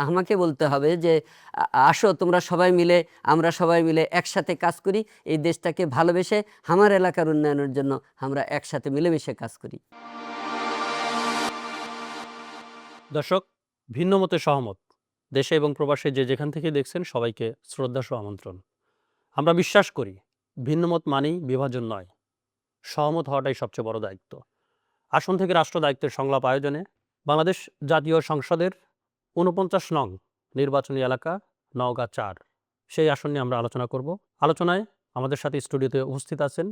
আমাকে বলতে হবে যে আসো তোমরা সবাই মিলে, আমরা সবাই মিলে একসাথে কাজ করি, এই দেশটাকে ভালোবেসে আমার এলাকার উন্নয়নের জন্য আমরা একসাথে মিলেমিশে কাজ করি। দর্শক, ভিন্ন মতে সহমত দেশে এবং প্রবাসে যে যেখান থেকে দেখছেন সবাইকে শ্রদ্ধা সহ আমন্ত্রণ। আমরা বিশ্বাস করি ভিন্নমত মানেই বিভাজন নয়, সহমত হওয়াটাই সবচেয়ে বড় দায়িত্ব। আসন থেকে রাষ্ট্র দায়িত্বের সংলাপ আয়োজনে বাংলাদেশ জাতীয় সংসদের ৪৯ নং নির্বাচনী এলাকা নওগাঁ ৪, সেই আসন নিয়ে আমরা আলোচনা করব। আলোচনায় আমাদের সাথে স্টুডিওতে উপস্থিত আছেন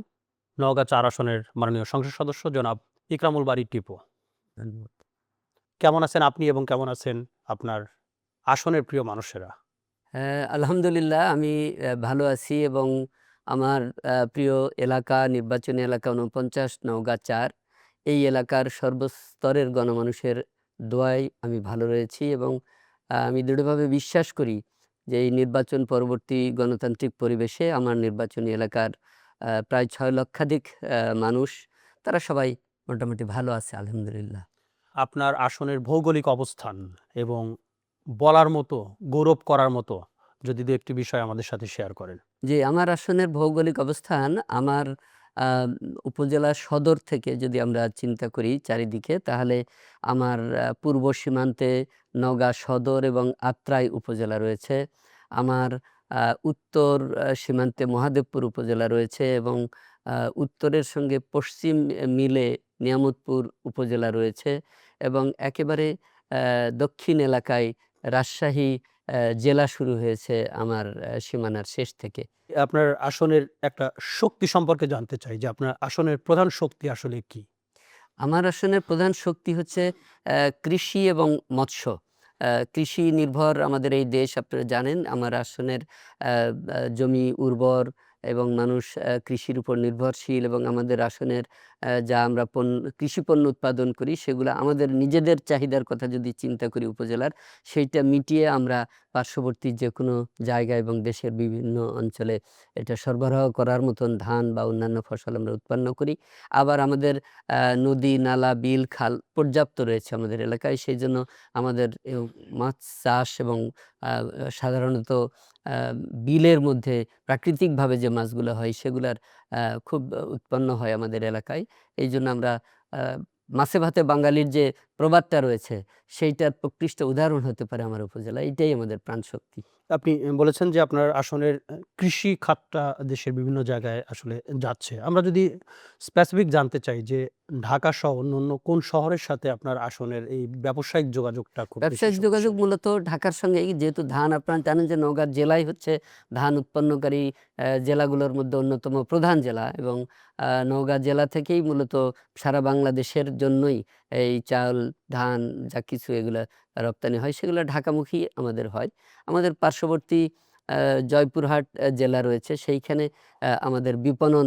নওগাঁ ৪ আসনের মাননীয় সংসদ সদস্য জনাব ইকরামুল বারী টিপু। ধন্যবাদ। কেমন আছেন আপনি এবং কেমন আছেন আপনার আসনের প্রিয় মানুষেরা? আলহামদুলিল্লাহ আমি ভালো আছি এবং আমার প্রিয় এলাকা, নির্বাচনী এলাকা ৪৯ নওগাঁ ৪, এই এলাকার সর্বস্তরের গণমানুষের দোয়ায় আমি ভালো রয়েছি এবং আমি দৃঢ়ভাবে বিশ্বাস করি যে এই নির্বাচন পরবর্তী গণতান্ত্রিক পরিবেশে আমার নির্বাচনী এলাকার প্রায় ৬ লক্ষাধিক মানুষ, তারা সবাই মোটামুটি ভালো আছে আলহামদুলিল্লাহ। আপনার আসনের ভৌগোলিক অবস্থান এবং বলার মতো, গৌরব করার মতো যদি ২-১টি বিষয় আমাদের সাথে শেয়ার করেন। যে আমার আসনের ভৌগোলিক অবস্থান, আমার উপজেলা সদর থেকে যদি আমরা চিন্তা করি চারিদিকে, তাহলে আমার পূর্ব সীমান্তে নওগাঁ সদর এবং আত্রাই উপজেলা রয়েছে। আমার উত্তর সীমান্তে মহাদেবপুর উপজেলা রয়েছে এবং উত্তরের সঙ্গে পশ্চিম মিলে নিয়ামতপুর উপজেলা রয়েছে এবং একেবারে দক্ষিণ এলাকায় রাজশাহী জেলা শুরু হয়েছে আমার সীমানার শেষ থেকে। আপনার আসনের একটা শক্তি সম্পর্কে জানতে চাই যে আপনার আসনের প্রধান শক্তি আসলে কি? আমার আসনের প্রধান শক্তি হচ্ছে কৃষি এবং মৎস্য। কৃষি নির্ভর আমাদের এই দেশ, আপনারা জানেন। আমার আসনের জমি উর্বর এবং মানুষ কৃষির উপর নির্ভরশীল এবং আমাদের আসনের যা আমরা কৃষি পণ্য উৎপাদন করি, সেগুলো আমাদের নিজেদের চাহিদার কথা যদি চিন্তা করি উপজেলার, সেইটা মিটিয়ে আমরা পার্শ্ববর্তী যে কোনো জায়গায় এবং দেশের বিভিন্ন অঞ্চলে এটা সরবরাহ করার মতন ধান বা অন্যান্য ফসল আমরা উৎপন্ন করি। আবার আমাদের নদী, নালা, বিল, খাল পর্যাপ্ত রয়েছে আমাদের এলাকায়। সেইজন্য আমাদের মাছ চাষ এবং আ সাধারণত আ বিলের মধ্যে প্রাকৃতিকভাবে যে মাছগুলো হয় সেগুলার খুব উৎপন্ন হয় আমাদের এলাকায়। এইজন্য আমরা আ মাছে ভাতে বাঙালির যে প্রবাদটা রয়েছে, সেইটার প্রকৃষ্ট উদাহরণ হতে পারে আমার উপজেলা। এইটাই আমাদের প্রাণশক্তি। আপনি বলেছেন যে আপনার আসনের কৃষি খাতটা দেশের বিভিন্ন জায়গায় আসলে যাচ্ছে। আমরা যদি স্পেসিফিক জানতে চাই যে ঢাকা সহ অন্যান্য কোন শহরের সাথে আপনার আসনের এই ব্যবসায়িক যোগাযোগটা খুব বেশি ব্যবসায়িক যোগাযোগ শক্তিশালী? মূলত ঢাকার সঙ্গে, যেহেতু ধান, আপনারা জানেন যে নওগাঁ জেলাই হচ্ছে ধান উৎপন্নকারী জেলাগুলোর মধ্যে অন্যতম প্রধান জেলা এবং নওগাঁ জেলা থেকেই মূলত সারা বাংলাদেশের জন্যই এই চাল, ধান যা কিছু এগুলা রপ্তানি হয় সেগুলো ঢাকামুখী আমাদের হয়। আমাদের পার্শ্ববর্তী জয়পুরহাট জেলা রয়েছে, সেইখানে আমাদের বিপণন,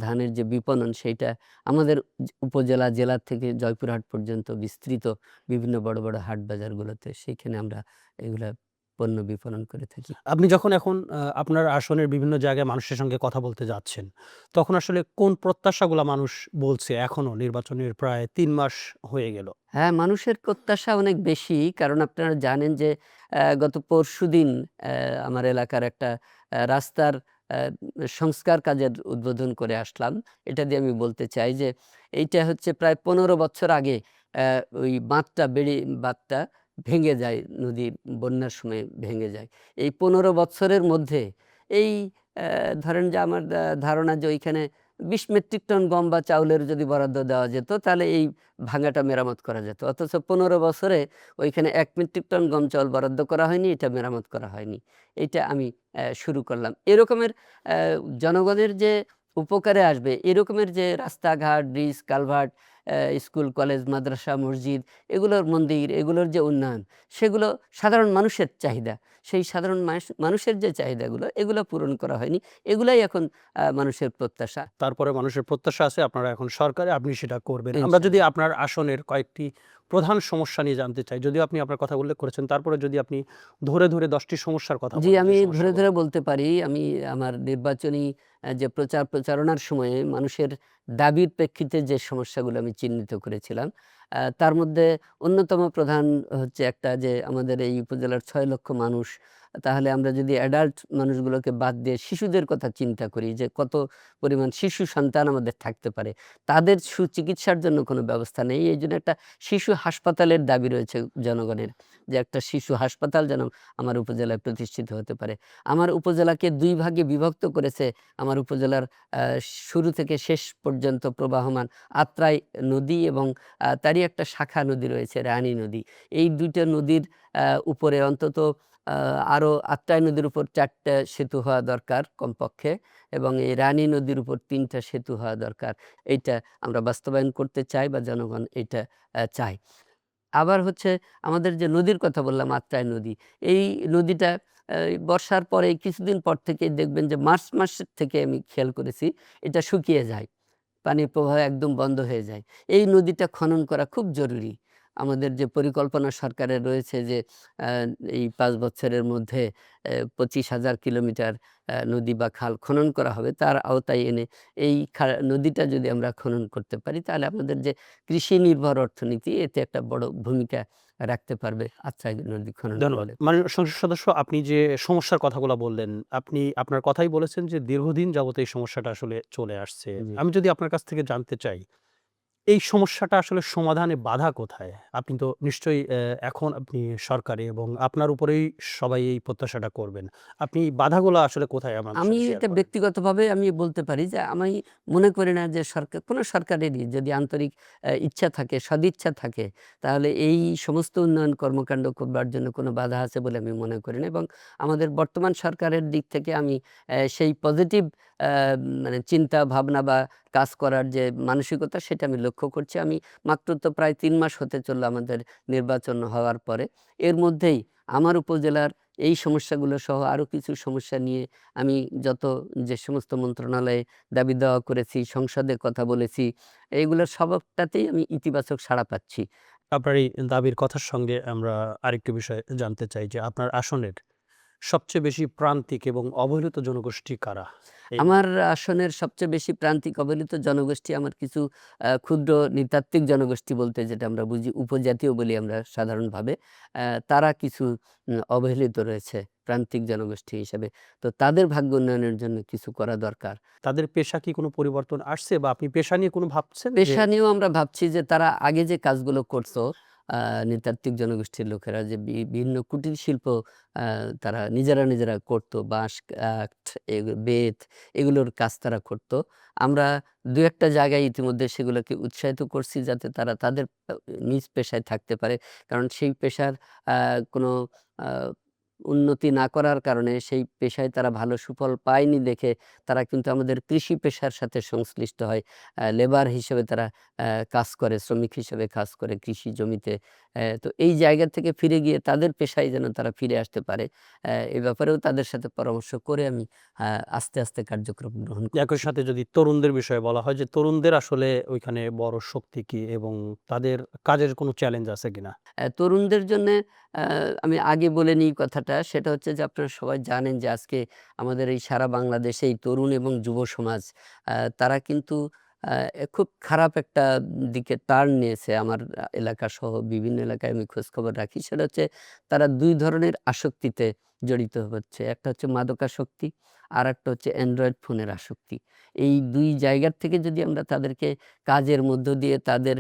ধানের যে বিপণন, সেইটা আমাদের উপজেলা, জেলার থেকে জয়পুরহাট পর্যন্ত বিস্তৃত বিভিন্ন বড়, বড় হাট বাজারগুলোতে, সেইখানে আমরা এগুলা পণ্য বিপণন করে থাকি। আপনি যখন এখন আপনার আসনের বিভিন্ন জায়গায় মানুষের সঙ্গে কথা বলতে যাচ্ছেন, তখন আসলে কোন প্রত্যাশাগুলা মানুষ বলছে এখনো নির্বাচনের প্রায় ৩ মাস হয়ে গেল? হ্যাঁ, মানুষের প্রত্যাশা অনেক বেশি। কারণ আপনারা জানেন যে গত পরশুদিন আমার এলাকার একটা রাস্তার অ্যা সংস্কার কাজের উদ্বোধন করে আসলাম। এটা দিয়ে আমি বলতে চাই যে এইটা হচ্ছে প্রায় ১৫ বছর আগে ওই বাঁধটা, বেড়ি বাঁধটা ভেঙে যায়, নদীর বন্যার সময় ভেঙে যায়। এই ১৫ বছরের মধ্যে এই ধরেন যে আমার ধারণা যে ওইখানে ২০ মেট্রিক টন গম বা চাউলের যদি বরাদ্দ দেওয়া যেত, তাহলে এই ভাঙাটা মেরামত করা যেত। অথচ ১৫ বছরে ওইখানে ১ মেট্রিক টন গম চাউল বরাদ্দ করা হয়নি, এটা মেরামত করা হয়নি। এইটা আমি শুরু করলাম। এরকমের অ্যা জনগণের যে উপকারে আসবে, এরকমের যে রাস্তাঘাট, ব্রিজ, কালভার্ট, স্কুল, কলেজ, মাদ্রাসা, মসজিদ, এগুলোর মন্দির, এগুলোর যে উন্নয়ন, সেগুলো সাধারণ মানুষের চাহিদা। সেই সাধারণ মানুষের যে চাহিদাগুলো, এগুলো পূরণ করা হয়নি। এগুলাই এখন মানুষের প্রত্যাশা। তারপরে মানুষের প্রত্যাশা আছে আপনারা এখন সরকারে, আপনি সেটা করবেন। আমরা যদি ইনশাআল্লাহ। আপনার আসনের কয়েকটি প্রধান সমস্যা নিয়ে জানতে চাই, যদিও আপনি আপনার কথা উল্লেখ করেছেন, তারপরে যদি আপনি ধরে, ধরে ১০ টি সমস্যার কথা জি, বলেন যে আমি ধরে, সমস্যাগুলো। ধরে বলতে পারি। আমি আমার নির্বাচনী যে প্রচারণার সময়ে মানুষের দাবির প্রেক্ষিতে যে সমস্যাগুলো আমি চিহ্নিত করেছিলাম, তার মধ্যে অন্যতম প্রধান হচ্ছে একটা যে আমাদের এই উপজেলার ৬ লক্ষ মানুষ। তাহলে আমরা যদি অ্যাডাল্ট মানুষগুলোকে বাদ দিয়ে শিশুদের কথা চিন্তা করি যে কত পরিমাণ শিশু সন্তান আমাদের থাকতে পারে। তাদের সুচিকিৎসার জন্য কোনো ব্যবস্থা নেই। এইজন্য একটা শিশু হাসপাতালের দাবি রয়েছে জনগণের, যে একটা শিশু হাসপাতাল যেন আমার উপজেলায় প্রতিষ্ঠিত হতে পারে। আমার উপজেলাকে ২ ভাগে বিভক্ত করেছে আমার উপজেলার আ শুরু থেকে শেষ পর্যন্ত প্রবাহমান আত্রাই নদী এবং তারই একটা শাখা নদী রয়েছে রানী নদী। এই ২ টা নদীর উপরে অন্তত আ আরো আত্রাই নদীর উপর ৪ টা সেতু হওয়া দরকার কমপক্ষে, এবং এই রানী নদীর উপর ৩ টা সেতু হওয়া দরকার। এইটা আমরা বাস্তবায়ন করতে চাই বা জনগণ এইটা চায়। আবার হচ্ছে আমাদের যে নদীর কথা বললাম আত্রাই নদী, এই নদীটা বর্ষার পরে কিছুদিন পর থেকেই দেখবেন যে মার্চ মাসের থেকে আমি খেয়াল করেছি এটা শুকিয়ে যায়। পানির প্রবাহ একদম বন্ধ হয়ে যায়। এই নদীটা খনন করা খুব জরুরি। আমাদের যে পরিকল্পনা সরকারের রয়েছে যে আ এই ৫ বছরের মধ্যে ২৫,০০০ কিলোমিটার নদী বা খাল খনন করা হবে, তার আওতায় এনে এই নদীটা যদি আমরা খনন করতে পারি তাহলে আমাদের যে কৃষি নির্ভর অর্থনীতি এতে একটা বড় ভূমিকা রাখতে পারবে আত্রাই নদী খনন ধন্যবাদ। করলে। মাননীয় সংসদ সদস্য, আপনি যে সমস্যার কথাগুলা বললেন, আপনি আপনার কথাই বলেছেন যে দীর্ঘদিন যাবত এই সমস্যাটা আসলে চলে আসছে। জি। আমি যদি আপনার কাছ থেকে জানতে চাই, এই সমস্যাটা আসলে সমাধানে বাধা কোথায়? আপনি তো নিশ্চয়ই এখন আপনি সরকারে এবং আপনার উপরেই সবাই এই প্রত্যাশাটা করবেন। আপনি বাধাগুলা আসলে কোথায় আমাদের আমি সাথে শেয়ার এটা করেন? ব্যক্তিগতভাবে আমি বলতে পারি যে আমি মনে করি না যে সরকার, কোনো সরকারেরই যদি আন্তরিক ইচ্ছা থাকে, সদিচ্ছা থাকে, তাহলে এই সমস্ত উন্নয়ন কর্মকাণ্ড করবার জন্য কোনো বাধা আছে বলে আমি মনে করি না, এবং আমাদের বর্তমান সরকারের দিক থেকে আমি সেই পজিটিভ আ মানে চিন্তা ভাবনা বা কাজ করার যে মানসিকতা সেটা আমি লক্ষ্য করছি। আমি মাত্র তো প্রায় ৩ মাস হতে চলল আমাদের নির্বাচন হওয়ার পরে। এর মধ্যেই আমার উপজেলার এই সমস্যাগুলো সহ আরো কিছু সমস্যা নিয়ে আমি যত যে সমস্ত মন্ত্রণালয়ে দাবি দেওয়া করেছি, সংসদে কথা বলেছি, এইগুলোর সবটাতেই আমি ইতিবাচক সাড়া পাচ্ছি। আপনার এই দাবির কথার সঙ্গে আমরা আরেকটি বিষয় জানতে চাই যে আপনার আসনের সবচেয়ে বেশি প্রান্তিক এবং অবহেলিত জনগোষ্ঠী কারা? এই আমার আসনের সবচেয়ে বেশি প্রান্তিক অবহেলিত জনগোষ্ঠী আমার কিছু ক্ষুদ্র নৃতাত্ত্বিক জনগোষ্ঠী বলতে যেটা আমরা বুঝি, উপজাতীয় বলি আমরা সাধারণভাবে। তারা কিছু অবহেলিত রয়েছে প্রান্তিক জনগোষ্ঠী হিসেবে। তো তাদের ভাগ্য উন্নয়নের জন্য কিছু করা দরকার। তাদের পেশা কি কোনো পরিবর্তন আসছে বা আপনি পেশা নিয়ে কোনো ভাবছেন যে পেশা নিয়েও আমরা ভাবছি যে তারা আগে যে কাজগুলো করতো, আ নৃতাত্ত্বিক জনগোষ্ঠীর লোকেরা যে বিভিন্ন কুটির শিল্প আ তারা নিজেরা করতো। বাঁশ, কাঠ, বেত এগুলোর কাজ তারা করতো। আমরা ২-১ টা জায়গায় ইতিমধ্যে সেগুলোকে উৎসাহিত করছি যাতে তারা তাদের নিজ পেশায় থাকতে পারে। কারণ সেই পেশার আ কোনো আ উন্নতি না করার কারণে সেই পেশায় তারা ভালো সুফল পায়নি দেখে তারা কিন্তু আমাদের কৃষি পেশার সাথে সংশ্লিষ্ট হয়। লেবার হিসেবে তারা কাজ করে, শ্রমিক হিসেবে কাজ করে কৃষি জমিতে। তো এই জায়গা থেকে ফিরে গিয়ে তাদের পেশায় যেন তারা ফিরে আসতে পারে, এ ব্যাপারেও তাদের সাথে পরামর্শ করে আমি আস্তে কার্যক্রম গ্রহণ একই করছি। সাথে যদি তরুণদের বিষয়ে বলা হয় যে তরুণদের আসলে ওইখানে বড় শক্তি কি এবং তাদের কাজের কোনো চ্যালেঞ্জ আছে কিনা? তরুণদের জন্যে আ আমি আগে বলে নিই কথাটা, সেটা হচ্ছে যে আপনারা সবাই জানেন যে আজকে আমাদের এই সারা বাংলাদেশে এই তরুণ এবং যুব সমাজ তারা কিন্তু আ খুব খারাপ একটা দিকে টার্ন নিয়েছে। আমার এলাকাসহ বিভিন্ন এলাকায় আমি খোঁজখবর রাখি। সেটা হচ্ছে তারা ২ ধরনের আসক্তিতে জড়িত হচ্ছে। একটা হচ্ছে মাদকাসক্তি, আরেকটা হচ্ছে অ্যান্ড্রয়েড ফোনের আসক্তি। এই ২ জায়গার থেকে যদি আমরা তাদেরকে কাজের মধ্য দিয়ে তাদের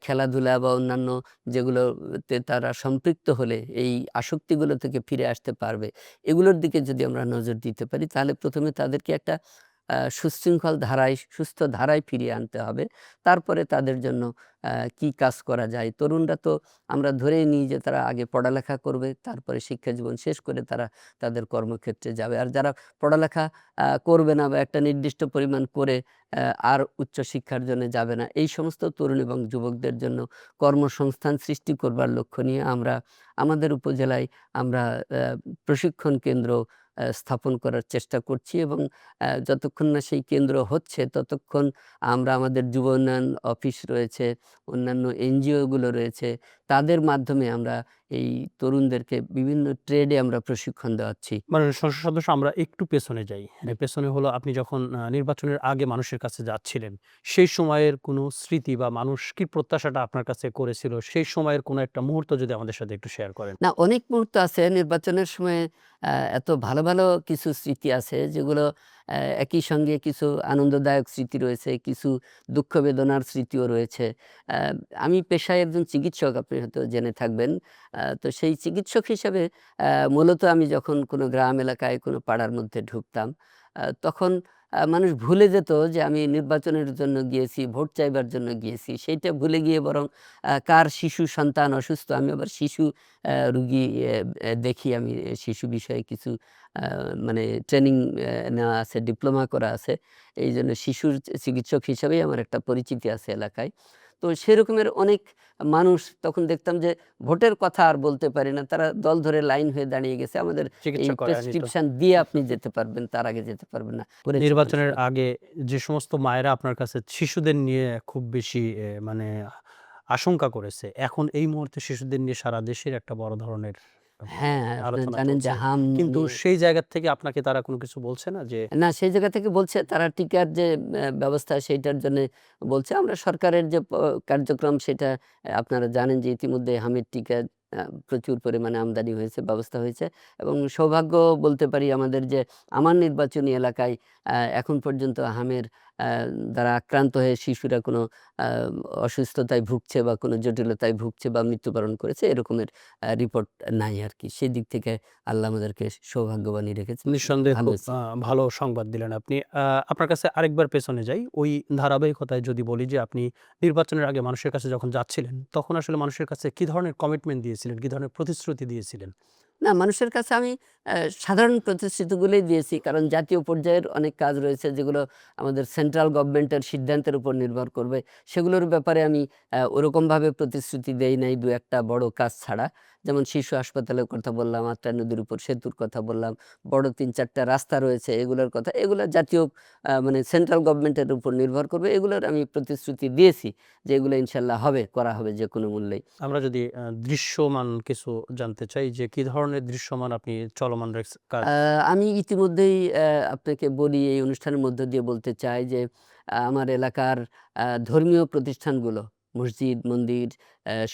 খেলাধুলা বা অন্যান্য যেগুলোতে তারা সম্পৃক্ত হলে এই আসক্তিগুলো থেকে ফিরে আসতে পারবে, এগুলোর দিকে যদি আমরা নজর দিতে পারি তাহলে ১ম এ তাদেরকে একটা সুশৃঙ্খল ধারায়, সুস্থ ধারায় ফিরিয়ে আনতে হবে। তারপরে তাদের জন্য কি কাজ করা যায়? তরুণরা তো আমরা ধরেই নিই যে তারা আগে পড়ালেখা করবে, তারপরে শিক্ষা জীবন শেষ করে তারা তাদের কর্মক্ষেত্রে যাবে। আর যারা পড়ালেখা করবে না বা একটা নির্দিষ্ট পরিমাণ করে আর উচ্চশিক্ষার জন্য যাবে না, এই সমস্ত তরুণ এবং যুবকদের জন্য কর্মসংস্থান সৃষ্টি করবার লক্ষ্য নিয়ে আমরা আমাদের উপজেলায় আমরা প্রশিক্ষণ কেন্দ্র স্থাপন করার চেষ্টা করছি এবং যতক্ষণ না সেই কেন্দ্র হচ্ছে ততক্ষণ আমরা আমাদের যুব উন্নয়ন অফিস রয়েছে, অন্যান্য এনজিওগুলো রয়েছে, তাদের মাধ্যমে আমরা এই তরুণদেরকে বিভিন্ন ট্রেডে আমরা প্রশিক্ষণ দেওয়াচ্ছি। মানে সংসদ সদস্য আমরা একটু পেছনে যাই। জি। পেছনে হলো আপনি যখন নির্বাচনের আগে মানুষের কাছে যাচ্ছিলেন, সেই সময়ের কোনো স্মৃতি বা মানুষ কি প্রত্যাশাটা আপনার কাছে করেছিল, সেই সময়ের কোনো একটা মুহূর্ত যদি আমাদের সাথে একটু শেয়ার করেন? না, অনেক মুহূর্ত আছে নির্বাচনের সময়, এত ভালো, ভালো কিছু স্মৃতি আছে যেগুলো একই সঙ্গে কিছু আনন্দদায়ক স্মৃতি রয়েছে, কিছু দুঃখ বেদনার স্মৃতিও রয়েছে। আ আমি পেশায় একজন চিকিৎসক, আপনি হয়তো জেনে থাকবেন। তো সেই চিকিৎসক হিসেবে মূলত আমি যখন কোনো গ্রাম এলাকায় কোনো পাড়ার মধ্যে ঢুকতাম, তখন মানুষ ভুলে যেত যে আমি নির্বাচনের জন্য গিয়েছি, ভোট চাইবার জন্য গিয়েছি। সেইটা ভুলে গিয়ে বরং কার শিশু সন্তান অসুস্থ, আমি আবার শিশু রুগী দেখি আমি, শিশু বিষয়ে কিছু আ মানে ট্রেনিং নেওয়া আছে, ডিপ্লোমা করা আছে। এইজন্য শিশুর চিকিৎসক হিসেবেই আমার একটা পরিচিতি আছে এলাকায়। তো সেরকমের অনেক মানুষ তখন দেখতাম যে ভোটের কথা আর বলতে পারি না। তারা দল ধরে লাইন হয়ে দাঁড়িয়ে গেছে। আমাদের এই চিকিৎসা করায় নিত। প্রেসক্রিপশন দিয়ে আপনি যেতে পারবেন, তার আগে যেতে পারবেন না। করেছি অনেক নির্বাচনের সময়। আগে যে সমস্ত মায়েরা আপনার কাছে শিশুদের নিয়ে খুব বেশি মানে আশঙ্কা করেছে, এখন এই মুহূর্তে শিশুদের নিয়ে সারা দেশের একটা বড় ধরনের মানে হ্যাঁ, আপনারা আলোচনা জানেন যে চলছে। হাম কিন্তু নিয়ে, সেই জায়গা থেকে আপনাকে তারা কোনো কিছু বলছে না যে না, সেই জায়গা থেকে বলছে তারা টিকার যে ব্যবস্থা সেইটার জন্যে বলছে। আমরা সরকারের যে কার্যক্রম সেটা, আপনারা জানেন যে ইতিমধ্যে হামের টিকা প্রচুর পরিমাণে আমদানি হয়েছে, ব্যবস্থা হয়েছে এবং সৌভাগ্য বলতে পারি আমাদের যে আমার নির্বাচনী এলাকায় এখন পর্যন্ত হামের আ দ্বারা আক্রান্ত হয়ে শিশুরা কোনো আ অসুস্থতায় ভুগছে বা কোনো জটিলতায় ভুগছে বা মৃত্যুবরণ করেছে এরকমের রিপোর্ট নাই আরকি। সেদিক থেকে আল্লাহ আমাদেরকে সৌভাগ্যবানই রেখেছে। নিঃসন্দেহে ভালো খুব আছি। ভালো সংবাদ দিলেন আপনি। আপনার কাছে আরেকবার পেছনে যাই। ওই ধারাবাহিকতায় যদি বলি যে আপনি নির্বাচনের আগে মানুষের কাছে যখন যাচ্ছিলেন, তখন আসলে মানুষের কাছে কি ধরনের কমিটমেন্ট দিয়েছিলেন? কি ধরনের প্রতিশ্রুতি দিয়েছিলেন? না, মানুষের কাছে আমি সাধারণ প্রতিশ্রুতিগুলোই দিয়েছি। কারণ জাতীয় পর্যায়ের অনেক কাজ রয়েছে যেগুলো আমাদের সেন্ট্রাল গভর্নমেন্টের সিদ্ধান্তের উপর নির্ভর করবে। সেগুলোর ব্যাপারে আমি ওরকমভাবে প্রতিশ্রুতি দেই নাই ২-১ টা বড় কাজ ছাড়া। যেমন শিশু হাসপাতালের কথা বললাম, আত্রাই নদীর উপর সেতুর কথা বললাম, বড় ৩-৪ টা রাস্তা রয়েছে এগুলোর কথা। এগুলো জাতীয় মানে সেন্ট্রাল গভর্নমেন্টের উপর নির্ভর করবে। এগুলোর আমি প্রতিশ্রুতি দিয়েছি যে এগুলো ইনশাআল্লাহ হবে, করা হবে যেকোনো মূল্যেই। আমরা যদি দৃশ্যমান কিছু জানতে চাই যে কি ধরনের দৃশ্যমান আপনি চলমান কাজ? আ আমি ইতিমধ্যেই আপনাকে বলি, এই অনুষ্ঠানের মধ্য দিয়ে বলতে চাই যে আমার এলাকার ধর্মীয় প্রতিষ্ঠানগুলো, মসজিদ, মন্দির,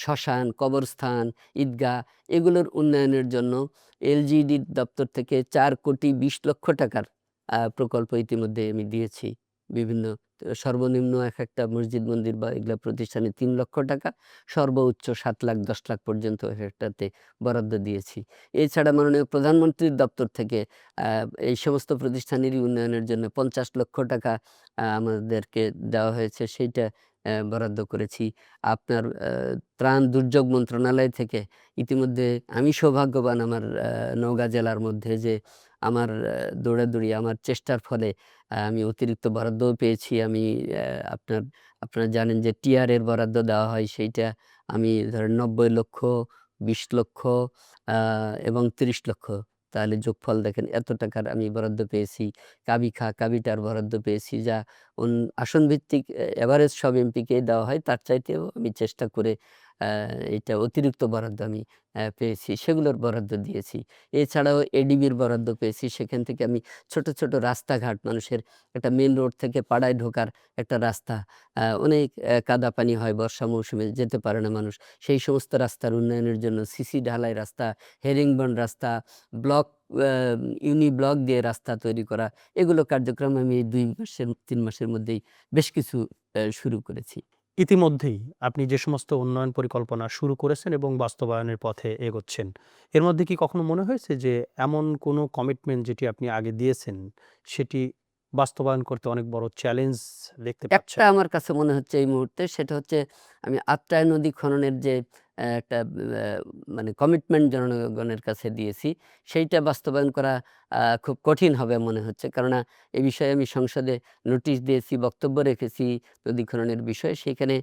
শ্মশান, কবরস্থান, ঈদগাহ, এগুলোর উন্নয়নের জন্য এলজিইডির দপ্তর থেকে ৪,২০,০০,০০০ টাকার প্রকল্প ইতিমধ্যে আমি দিয়েছি। বিভিন্ন সর্বনিম্ন একেকটা মসজিদ, মন্দির বা এগুলা প্রতিষ্ঠানে ৩,০০,০০০ টাকা, সর্বোচ্চ ৭,০০,০০০, ১০,০০,০০০ পর্যন্ত একেকটাতে বরাদ্দ দিয়েছি। এছাড়া মাননীয় প্রধানমন্ত্রীর দপ্তর থেকে আ এই সমস্ত প্রতিষ্ঠানেরই উন্নয়নের জন্য ৫০,০০,০০০ টাকা আমাদেরকে দেওয়া হয়েছে। সেইটা বরাদ্দ করেছি। আপনার ত্রাণ দুর্যোগ মন্ত্রণালয় থেকে ইতিমধ্যে আমি সৌভাগ্যবান আমার নওগাঁ জেলার মধ্যে যে আমার দৌড়াদৌড়ি, আমার চেষ্টার ফলে আমি অতিরিক্ত বরাদ্দও পেয়েছি। আমি আপনার আপনারা জানেন যে টিআর-এর বরাদ্দ দেওয়া হয় সেইটা আমি ধরেন ৯০,০০,০০০, ২০,০০,০০০ আ এবং ৩০,০০,০০০। তাহলে যোগফল দেখেন এত টাকার আমি বরাদ্দ পেয়েছি। কাবিটার বরাদ্দ পেয়েছি, যা আসন ভিত্তিক এভারেজ সব এমপিকেই দেওয়া হয়। তার চাইতেও আমি চেষ্টা করে আ এটা অতিরিক্ত বরাদ্দ আমি পেয়েছি। সেগুলোর বরাদ্দ দিয়েছি। এছাড়াও এডিবির বরাদ্দ পেয়েছি। সেখান থেকে আমি ছোট, ছোট রাস্তাঘাট, মানুষের একটা মেইন রোড থেকে পাড়ায় ঢোকার একটা রাস্তা, অনেক কাদা পানি হয় বর্ষা মৌসুমে, যেতে পারে না মানুষ। সেই সমস্ত রাস্তার উন্নয়নের জন্য সিসি ঢালাই রাস্তা, হেরিংবন রাস্তা, ব্লক আ ইউনি ব্লক দিয়ে রাস্তা তৈরি করা, এগুলো কার্যক্রম আমি এই ২ মাসের ৩ মাসের মধ্যেই বেশ কিছু শুরু করেছি। ইতিমধ্যেই আপনি যে সমস্ত উন্নয়ন পরিকল্পনা শুরু করেছেন এবং বাস্তবায়নের পথে এগোচ্ছেন, এর মধ্যে কি কখনো মনে হয়েছে যে এমন কোনো কমিটমেন্ট যেটি আপনি আগে দিয়েছেন, সেটি বাস্তবায়ন করতে অনেক বড় চ্যালেঞ্জ দেখতে একটা পাচ্ছেন? আমার কাছে মনে হচ্ছে এই মুহূর্তে, সেটা হচ্ছে আমি আত্রাই নদী খননের যে একটা মানে কমিটমেন্ট জনগণের কাছে দিয়েছি, সেইটা বাস্তবায়ন করা খুব কঠিন হবে মনে হচ্ছে। কেননা এ বিষয়ে আমি সংসদে নোটিশ দিয়েছি, বক্তব্য রেখেছি নদী খননের বিষয়ে। সেখানে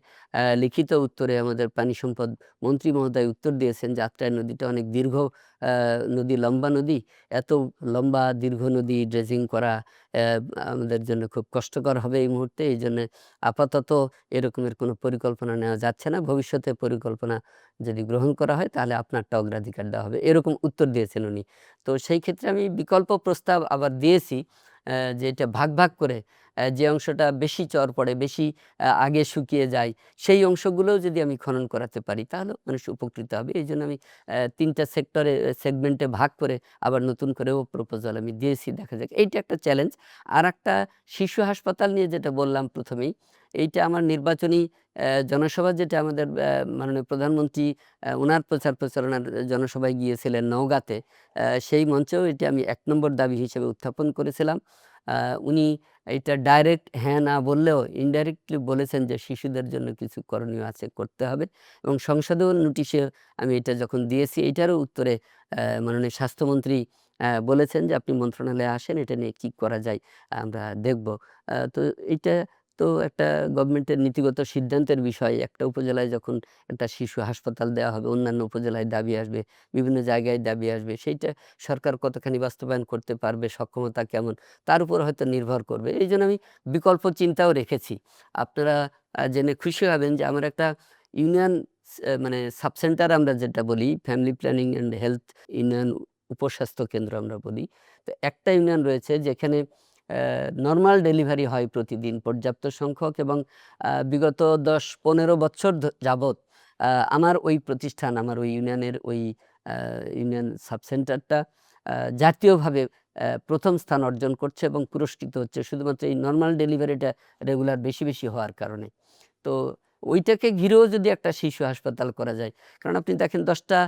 লিখিত উত্তরে আমাদের পানি সম্পদ মন্ত্রী মহোদয় উত্তর দিয়েছেন যে আত্রাই নদীটা অনেক দীর্ঘ নদী, লম্বা নদী। এত লম্বা দীর্ঘ নদী ড্রেজিং করা আমাদের জন্য খুব কষ্টকর হবে এই মুহূর্তে। এইজন্যে আপাতত এরকমের কোনো পরিকল্পনা নেওয়া যাচ্ছে না। ভবিষ্যতে পরিকল্পনা যদি গ্রহণ করা হয় তাহলে আপনারটা অগ্রাধিকার দেওয়া হবে। এরকম উত্তর দিয়েছেন উনি। তো সেই ক্ষেত্রে আমি বিকল্প প্রস্তাব আবার দিয়েছি, যে এটা ভাগ করে যে অংশটা বেশি চর পড়ে, বেশি আগে শুকিয়ে যায়, সেই অংশগুলোও যদি আমি খনন করাতে পারি তাহলেও মানুষ উপকৃত হবে। এইজন্য আমি ৩ টা সেগমেন্টে ভাগ করে আবার নতুন করেও প্রপোজাল আমি দিয়েছি। দেখা যাক। এইটা একটা চ্যালেঞ্জ। আরেকটা শিশু হাসপাতাল নিয়ে যেটা বললাম ১ম এই, এইটা আমার নির্বাচনী জনসভা, যেটা আমাদের মাননীয় প্রধানমন্ত্রী উনার প্রচার প্রচারণার জনসভায় গিয়েছিলেন নওগাঁতে। সেই মঞ্চেও এটা আমি ১ নম্বর দাবি হিসেবে উত্থাপন করেছিলাম। উনি এটা ডাইরেক্ট হ্যাঁ না বললেও ইনডাইরেক্টলি বলেছেন যে শিশুদের জন্য কিছু করণীয় আছে, করতে হবে। এবং সংসদেও নোটিশে আমি এটা যখন দিয়েছি, এইটারও উত্তরে মাননীয় স্বাস্থ্যমন্ত্রী বলেছেন যে আপনি মন্ত্রণালয়ে আসেন, এটা নিয়ে কি করা যায় আমরা দেখব। তো এইটা তো একটা গভর্নমেন্টের নীতিগত সিদ্ধান্তের বিষয়। একটা উপজেলায় যখন একটা শিশু হাসপাতাল দেওয়া হবে, অন্যান্য উপজেলায় দাবি আসবে, বিভিন্ন জায়গায় দাবি আসবে। সেইটা সরকার কতখানি বাস্তবায়ন করতে পারবে, সক্ষমতা কেমন, তার উপর হয়তো নির্ভর করবে। এইজন্য আমি বিকল্প চিন্তাও রেখেছি। আপনারা জেনে খুশি হবেন যে আমার একটা ইউনিয়ন মানে সাবসেন্টার আমরা যেটা বলি, family planning and health union, উপস্বাস্থ্য কেন্দ্র আমরা বলি। তো একটা ইউনিয়ন রয়েছে যেখানে নরমাল ডেলিভারি হয় প্রতিদিন পর্যাপ্ত সংখ্যক, এবং বিগত ১০-১৫ বছর যাবৎ আমার ওই প্রতিষ্ঠান, আমার ওই ইউনিয়নের ওই ইউনিয়ন সাবসেন্টারটা জাতীয়ভাবে ১ম স্থান অর্জন করছে এবং পুরস্কৃত হচ্ছে শুধুমাত্র এই নরমাল ডেলিভারিটা রেগুলার বেশি হওয়ার কারণে। তো ওইটাকে ঘিরেও যদি একটা শিশু হাসপাতাল করা যায়, কারণ আপনি দেখেন ১০ টা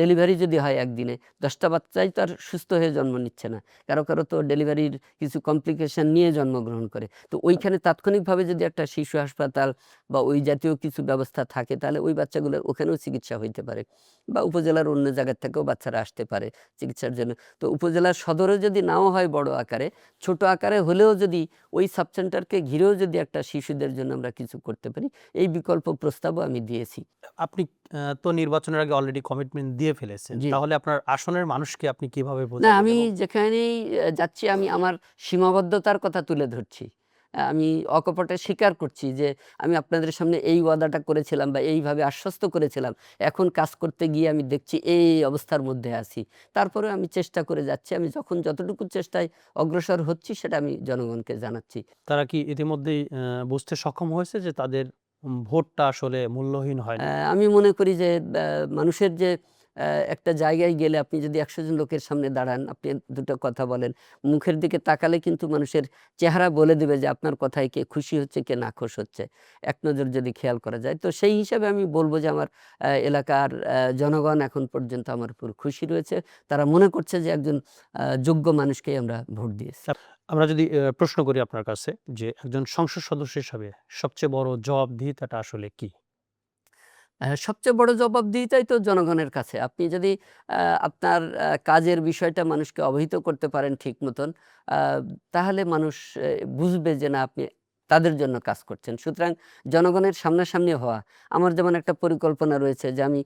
ডেলিভারি যদি হয় একদিনে, ১০ টা বাচ্চাই তো আর সুস্থ হয়ে জন্ম নিচ্ছে না। কারো তো ডেলিভারির কিছু কমপ্লিকেশন নিয়ে জন্মগ্রহণ করে। তো ওইখানে তাৎক্ষণিকভাবে যদি একটা শিশু হাসপাতাল বা ওই জাতীয় কিছু ব্যবস্থা থাকে, তাহলে ওই বাচ্চাগুলোর ওখানেও চিকিৎসা হইতে পারে, বা উপজেলার অন্য জায়গা থেকেও বাচ্চারা আসতে পারে চিকিৎসার জন্য। তো উপজেলার সদরে যদি নাও হয় বড় আকারে, ছোট আকারে হলেও যদি ওই সাবসেন্টারকে ঘিরেও যদি একটা শিশুদের জন্য আমরা কিছু করতে পারি, এই বিকল্প প্রস্তাবও আমি দিয়েছি। আপনি তো নির্বাচনের আগে অলরেডি কমিটমেন্ট দিয়ে ফেলেছেন। জি। তাহলে আপনার আসনের মানুষকে আপনি কিভাবে না, বোঝাবেন? আমি এবং যেখানেই যাচ্ছি আমি আমার সীমাবদ্ধতার কথা তুলে ধরছি। আমি অকপটে স্বীকার করছি যে আমি আপনাদের সামনে এই ওয়াদাটা করেছিলাম বা এইভাবে আশ্বস্ত করেছিলাম। এখন কাজ করতে গিয়ে আমি দেখছি এই অবস্থার মধ্যে আছি। তারপরেও আমি চেষ্টা করে যাচ্ছি। আমি যখন যতটুকু চেষ্টায় অগ্রসর হচ্ছি সেটা আমি জনগণকে জানাচ্ছি। তারা কি ইতিমধ্যেই বুঝতে সক্ষম হয়েছে যে তাদের ভোটটা আসলে মূল্যহীন হয় না? আমি মনে করি যে মানুষের যে একটা জায়গায় গেলে আপনি যদি ১০০ জন লোকের সামনে দাঁড়ান, আপনি ২ টা কথা বলেন, মুখের দিকে তাকালে কিন্তু মানুষের চেহারা বলে দিবে যে আপনার কথায় কে খুশি হচ্ছে, কে নাখোশ হচ্ছে। এক নজর যদি খেয়াল করা যায়। তো সেই হিসাবে আমি বলব যে আমার এলাকার জনগণ এখন পর্যন্ত আমার উপর খুশি রয়েছে। তারা মনে করছে যে একজন যোগ্য মানুষকেই আমরা ভোট দিয়েছি। আপ আমরা যদি প্রশ্ন করি আপনার কাছে যে একজন সংসদ সদস্য হিসাবে সবচেয়ে বড় জবাবদিহিতাটা আসলে কি? সবচেয়ে বড় জবাবদিহিতাই তো জনগণের কাছে। আপনি যদি আপনার কাজের বিষয়টা মানুষকে অবহিত করতে পারেন ঠিক মতন, আ তাহলে মানুষ বুঝবে যে না, আপনি তাদের জন্য কাজ করছেন। সুতরাং জনগণের সামনাসামনি হওয়া। আমার যেমন একটা পরিকল্পনা রয়েছে যে আমি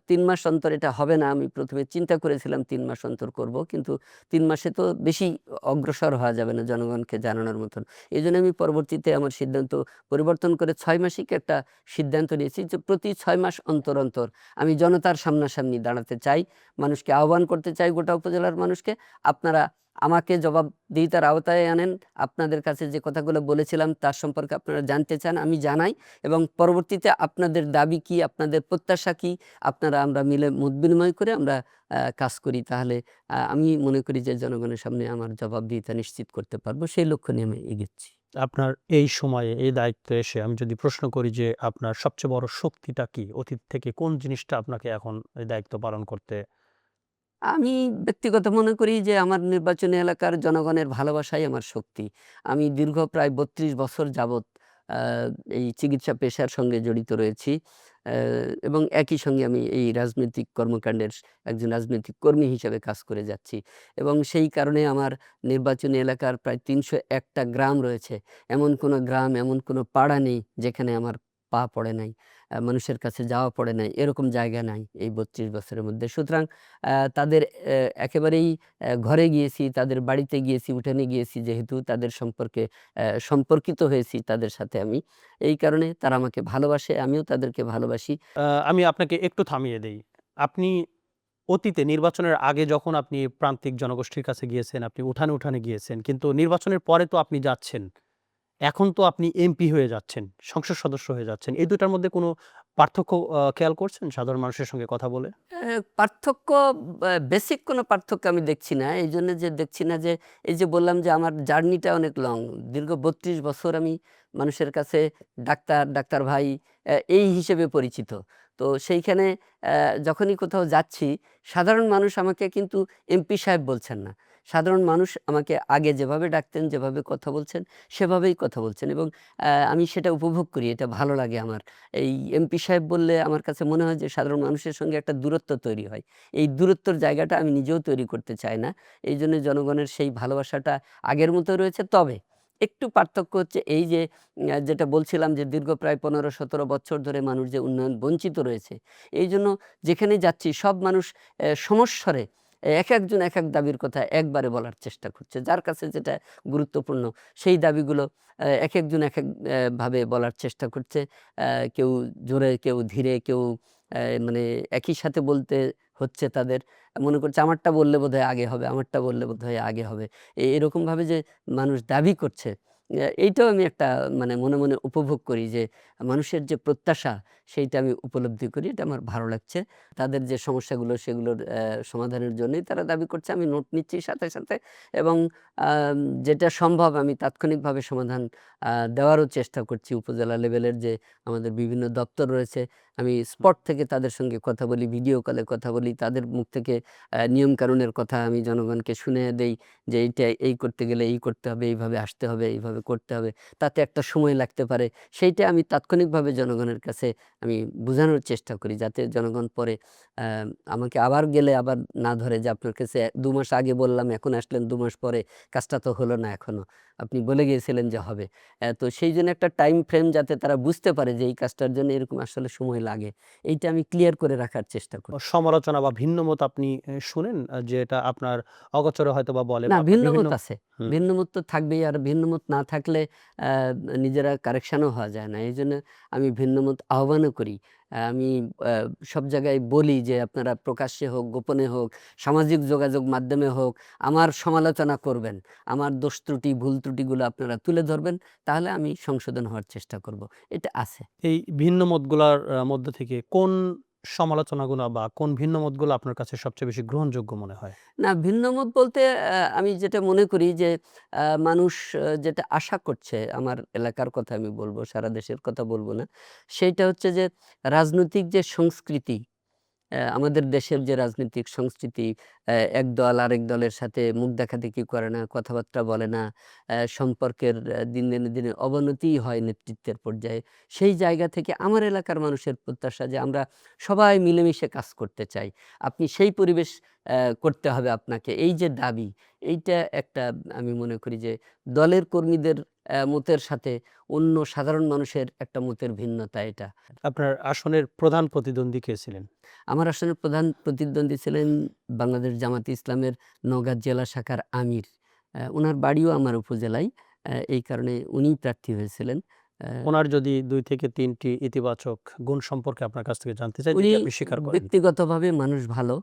৩ মাস অন্তর, এটা হবে না। আমি ১ম এ চিন্তা করেছিলাম ৩ মাস অন্তর করব। কিন্তু ৩ মাসে তো বেশি অগ্রসর হওয়া যাবে না জনগণকে জানানোর মতন। এজন্য আমি পরবর্তীতে আমার সিদ্ধান্ত পরিবর্তন করে ৬ মাসিক একটা সিদ্ধান্ত নিয়েছি যে প্রতি ৬ মাস অন্তর আমি জনতার সামনাসামনি দাঁড়াতে চাই। মানুষকে আহ্বান করতে চাই, গোটা উপজেলার মানুষকে, আপনারা আমাকে জবাবদিহিতার আওতায় আনেন। আপনাদের কাছে যে কথাগুলো বলেছিলাম তার সম্পর্কে আপনারা জানতে চান, আমি জানাই, এবং পরবর্তীতে আপনাদের দাবি কি, আপনাদের প্রত্যাশা কি, আমরা মিলে মত বিনিময় করে আমরা কাজ করি। তাহলে আমি মনে করি যে জনগণের সামনে আমার জবাবদিহিতা নিশ্চিত করতে পারবো। সেই লক্ষ্য নিয়ে আমি এগোচ্ছি। আপনার এই সময়ে এই দায়িত্বে এসে আমি যদি প্রশ্ন করি যে আপনার সবচেয়ে বড় শক্তিটা কি? অতীত থেকে কোন জিনিসটা আপনাকে এখন এই দায়িত্ব পালন করতে? আমি ব্যক্তিগত মনে করি যে আমার নির্বাচনী এলাকার জনগণের ভালোবাসাই আমার শক্তি। আমি দীর্ঘ প্রায় ৩২ বছর যাবৎ আ এই চিকিৎসা পেশার সঙ্গে জড়িত রয়েছি। আ এবং একই সঙ্গে আমি এই রাজনৈতিক কর্মকাণ্ডের একজন রাজনৈতিক কর্মী হিসেবে কাজ করে যাচ্ছি। এবং সেই কারণে আমার নির্বাচনী এলাকার প্রায় ৩০১ টা গ্রাম রয়েছে। এমন কোনো গ্রাম, এমন কোনো পাড়া নেই যেখানে আমার পা পড়ে নাই। মানুষের কাছে যাওয়া পড়ে নাই। এরকম জায়গা নাই এই ৩২ বছরের মধ্যে। সুতরাং তাদের একেবারেই ঘরে গিয়েছি, তাদের বাড়িতে গিয়েছি, উঠানে গিয়েছি যেহেতু তাদের সম্পর্কে সম্পর্কিত হয়েছি তাদের সাথে আমি। এই কারণে তারা আমাকে ভালোবাসে, আমিও তাদেরকে ভালোবাসি। আমি আপনাকে একটু থামিয়ে দেই। আপনি অতীতে নির্বাচনের আগে যখন আপনি প্রান্তিক জনগোষ্ঠীর কাছে গিয়েছেন, আপনি উঠানে, উঠানে গিয়েছেন। কিন্তু নির্বাচনের পরে তো আপনি যাচ্ছেন। এখন তো আপনি এমপি হয়ে যাচ্ছেন, সংসদ সদস্য হয়ে যাচ্ছেন। এই ২ টার মধ্যে কোনো পার্থক্য খেয়াল করছেন সাধারণ মানুষের সঙ্গে কথা বলে? পার্থক্য বেসিক কোনো পার্থক্য আমি দেখছি না। এইজন্য যে দেখছি না যে এই যে বললাম যে আমার জার্নিটা অনেক লং। দীর্ঘ ৩২ বছর আমি মানুষের কাছে ডাক্তার, ডাক্তার ভাই এই হিসেবে পরিচিত। তো সেইখানে যখনই কোথাও যাচ্ছি সাধারণ মানুষ আমাকে কিন্তু এমপি সাহেব বলছেন না। সাধারণ মানুষ আমাকে আগে যেভাবে ডাকতেন, যেভাবে কথা বলছেন সেভাবেই কথা বলছেন এবং আমি সেটা উপভোগ করি। এটা ভালো লাগে আমার। এই এমপি সাহেব বললে আমার কাছে মনে হয় যে সাধারণ মানুষের সঙ্গে একটা দূরত্ব তৈরি হয়। এই দূরত্বর জায়গাটা আমি নিজেও তৈরি করতে চাই না। এইজন্য জনগণের সেই ভালোবাসাটা আগের মতো রয়েছে। তবে একটু পার্থক্য হচ্ছে এই যে যেটা বলছিলাম যে দীর্ঘ প্রায় ১৫-১৭ বছর ধরে মানুষ যে উন্নয়ন বঞ্চিত রয়েছে। এইজন্য যেখানেই যাচ্ছি সব মানুষ সমস্বরে একেকজন একেক দাবির কথা একবারে বলার চেষ্টা করছে। যার কাছে যেটা গুরুত্বপূর্ণ সেই দাবিগুলো একেকজন একেক ভাবে বলার চেষ্টা করছে। কেউ জোরে, কেউ ধীরে, কেউ মানে একই সাথে বলতে হচ্ছে তাদের। মনে করছে আমারটা বললে বোধহয় আগে হবে, আমারটা বললে বোধহয় আগে হবে। এরকমভাবে যে মানুষ দাবি করছে, এইটাও আমি একটা মানে মনে, মনে উপভোগ করি যে মানুষের যে প্রত্যাশা সেইটা আমি উপলব্ধি করি। এটা আমার ভালো লাগছে। তাদের যে সমস্যাগুলো সেগুলোর সমাধানের জন্যই তারা দাবি করছে। আমি নোট নিচ্ছি সাথে, সাথে এবং আম যেটা সম্ভব আমি তাৎক্ষণিকভাবে সমাধান দেওয়ারও চেষ্টা করছি। উপজেলা লেভেলের যে আমাদের বিভিন্ন দপ্তর রয়েছে, আমি স্পট থেকে তাদের সঙ্গে কথা বলি, ভিডিও কলে কথা বলি। তাদের মুখ থেকে নিয়মকানুনের কথা আমি জনগণকে শুনিয়ে দেই যে এইটা এই করতে গেলে এই করতে হবে, এইভাবে আসতে হবে, এইভাবে করতে হবে। তাতে একটা সময় লাগতে পারে। সেইটা আমি তাৎক্ষণিকভাবে জনগণের কাছে আমি বোঝানোর চেষ্টা করি যাতে জনগণ পরে আ আমাকে আবার গেলে আবার না ধরে যে আপনার কাছে ২ মাস আগে বললাম, এখন আসলেন ২ মাস পরে, কাজটা তো হলো না এখনো। আপনি বলে গিয়েছিলেন যে হবে। তো সেইজন্য একটা টাইম ফ্রেম যাতে তারা বুঝতে পারে যে এই কাজটার জন্য এরকম আসলে সময় লাগে। এইটা আমি ক্লিয়ার করে রাখার চেষ্টা করি। সমালোচনা বা ভিন্নমত আপনি শুনেন যেটা আপনার অগোচরে হয়তোবা বলে না, বা আপনার বিভিন্ন ভিন্নমত আছে। হুম। ভিন্নমত তো থাকবেই। আর ভিন্নমত না থাকলে আ নিজেরা কারেকশন ও হওয়া যায় না। এইজন্য আমি ভিন্নমত আহ্বানও করি। আমি আ সব জায়গায় বলি যে আপনারা প্রকাশ্যে হোক, গোপনে হোক, সামাজিক যোগাযোগ মাধ্যমে হোক, আমার সমালোচনা করবেন। আমার দোষ ত্রুটি, ভুল ত্রুটিগুলো আপনারা তুলে ধরবেন। তাহলে আমি সংশোধন হওয়ার চেষ্টা করব। এটা আছে। এই ভিন্ন মতগুলার মধ্যে থেকে কোন সমালোচনাগুলা বা কোন ভিন্ন মতগুলো আপনার কাছে সবচেয়ে বেশি গ্রহণযোগ্য মনে হয়? না, ভিন্নমত বলতে আমি যেটা মনে করি যে মানুষ যেটা আশা করছে, আমার এলাকার কথা আমি বলব, সারা দেশের কথা বলব না। সেইটা হচ্ছে যে রাজনৈতিক যে সংস্কৃতি, আমাদের দেশের যে রাজনৈতিক সংস্কৃতি, এক দল আরেক দলের সাথে মুখ দেখাদেখি করে না, কথাবার্তা বলে না, সম্পর্কের দিনে অবনতিই হয় নেতৃত্বের পর্যায়ে। সেই জায়গা থেকে আমার এলাকার মানুষের প্রত্যাশা যে আমরা সবাই মিলেমিশে কাজ করতে চাই। আপনি সেই পরিবেশ করতে হবে আপনাকে। এই যে দাবি, এইটা একটা আমি মনে করি যে দলের কর্মীদের মতের সাথে অন্য সাধারণ মানুষের একটা মতের ভিন্নতা এটা। আপনার আসনের প্রধান প্রতিদ্বন্দ্বী কে ছিলেন? আমার আসলে প্রধান প্রতিদ্বন্দ্বী ছিলেন বাংলাদেশ জামাতে ইসলামের নওগাঁ জেলা শাখার আমির। উনার বাড়িও আমার উপজেলায়। এই কারণে উনিই প্রার্থী হয়েছিলেন। অ্যা উনার যদি ২ থেকে ৩ টি ইতিবাচক গুণ সম্পর্কে আপনার কাছ থেকে জানতে চাই, উনি যদি আপনি স্বীকার করেন। ব্যক্তিগতভাবে মানুষ ভালো।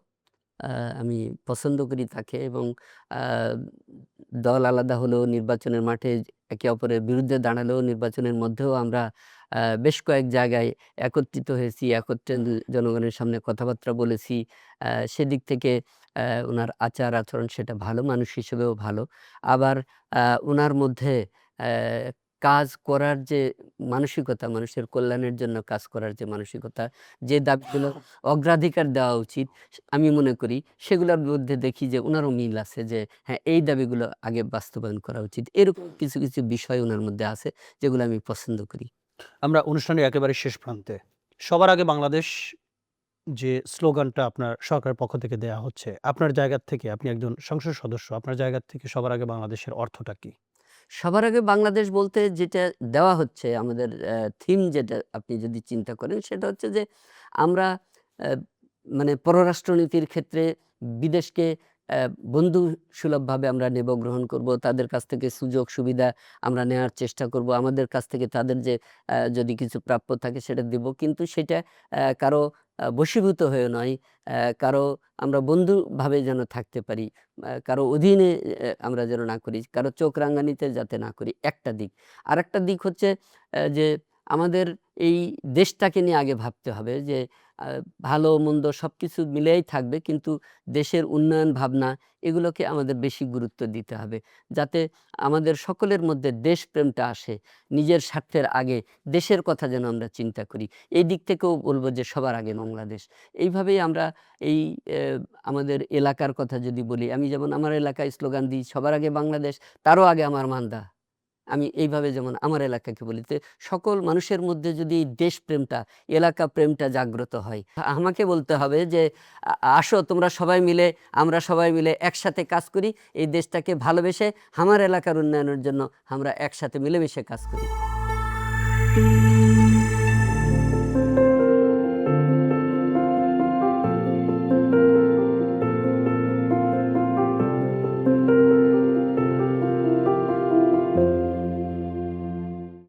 আ আমি পছন্দ করি তাকে এবং আ দল আলাদা হলেও নির্বাচনের মাঠে একে অপরের বিরুদ্ধে দাঁড়ালেও নির্বাচনের মধ্যেও আমরা বেশ কয়েক জায়গায় একত্রিত হয়েছি, একত্রে জনগণের সামনে কথাবার্তা বলেছি। সেদিক থেকে উনার আচার-আচরণ সেটা ভালো, মানুষ হিসেবেও ভালো। আবার উনার মধ্যে অ্যা কাজ করার যে মানসিকতা, মানুষের কল্যাণের জন্য কাজ করার যে মানসিকতা, যে দাবিগুলো অগ্রাধিকার দেওয়া উচিত, আমি মনে করি সেগুলোর মধ্যে দেখি যে উনারও মিল আছে যে হ্যাঁ, এই দাবিগুলো আগে বাস্তবায়ন করা উচিত। এরকম কিছু, কিছু বিষয় উনার মধ্যে আছে যেগুলো আমি পছন্দ করি। আমরা অনুষ্ঠানের একেবারে শেষ প্রান্তে। সবার আগে বাংলাদেশ যে স্লোগানটা আপনার সরকারের পক্ষ থেকে দেয়া হচ্ছে, আপনার জায়গা থেকে আপনি একজন সংসদ সদস্য, আপনার জায়গা থেকে সবার আগে বাংলাদেশের অর্থটা কি? সবার আগে বাংলাদেশ বলতে যেটা দেওয়া হচ্ছে আমাদের থিম, যেটা আপনি যদি চিন্তা করেন সেটা হচ্ছে যে আমরা আহ, মানে পররাষ্ট্রনীতির ক্ষেত্রে বিদেশকে বন্ধু সুলভভাবে আমরা নেব, গ্রহণ করব, তাদের কাছ থেকে সুযোগ সুবিধা আমরা নেওয়ার চেষ্টা করব, আমাদের কাছ থেকে তাদের যে যদি কিছু প্রাপ্য থাকে সেটা দিব, কিন্তু সেটা কারো বশীভূত হয়ে নয়, কারো আমরা বন্ধুভাবে যেন থাকতে পারি, কারো অধীনে আমরা যেন না করি, কারো চোখ রাঙানিতে যাতে না করি, একটা দিক। আর একটা দিক হচ্ছে যে আমাদের এই দেশটাকে নিয়ে আগে ভাবতে হবে যে ভালো মন্দ সবকিছু মিলেই থাকবে, কিন্তু দেশের উন্নয়ন ভাবনা এগুলোকে আমাদের বেশি গুরুত্ব দিতে হবে, যাতে আমাদের সকলের মধ্যে দেশপ্রেমটা আসে, নিজের স্বার্থের আগে দেশের কথা যেন আমরা চিন্তা করি। এই দিক থেকেও বলবো যে সবার আগে বাংলাদেশ। এইভাবেই আমরা এই আমাদের এলাকার কথা যদি বলি, আমি যেমন আমার এলাকায় স্লোগান দিই সবার আগে বাংলাদেশ, তারও আগে আমার মান্দা। আমি এইভাবে যেমন আমার এলাকাকে বলি, তো সকল মানুষের মধ্যে যদি এই দেশপ্রেমটা, এলাকা প্রেমটা জাগ্রত হয়, আমাকে বলতে হবে যে আসো তোমরা সবাই মিলে, আমরা সবাই মিলে একসাথে কাজ করি, এই দেশটাকে ভালোবেসে আমার এলাকার উন্নয়নের জন্য আমরা একসাথে মিলেমিশে কাজ করি।